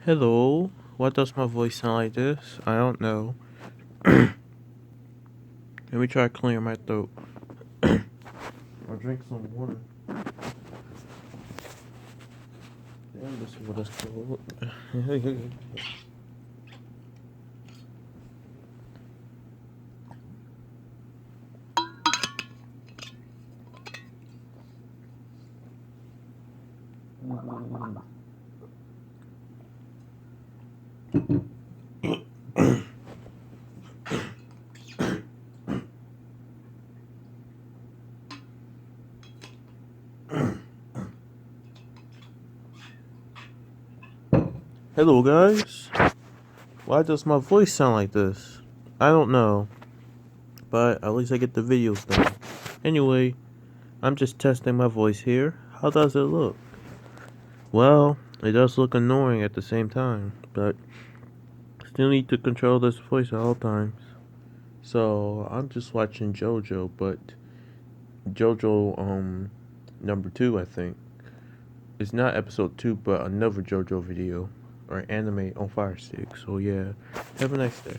Hello, why does my voice sound like this? I don't know. Let me try clearing my throat. I'll drink some water. Damn, this water's cold. Hello, guys. Why does my voice sound like this? I don't know. But at least I get the videos done. Anyway, I'm just testing my voice here. How does it look? Well, it does look annoying at the same time, but still need to control this voice at all times. So I'm just watching JoJo, but JoJo number 2, I think. It's not episode 2, but another JoJo video or anime on Fire Stick. So yeah, have a nice day.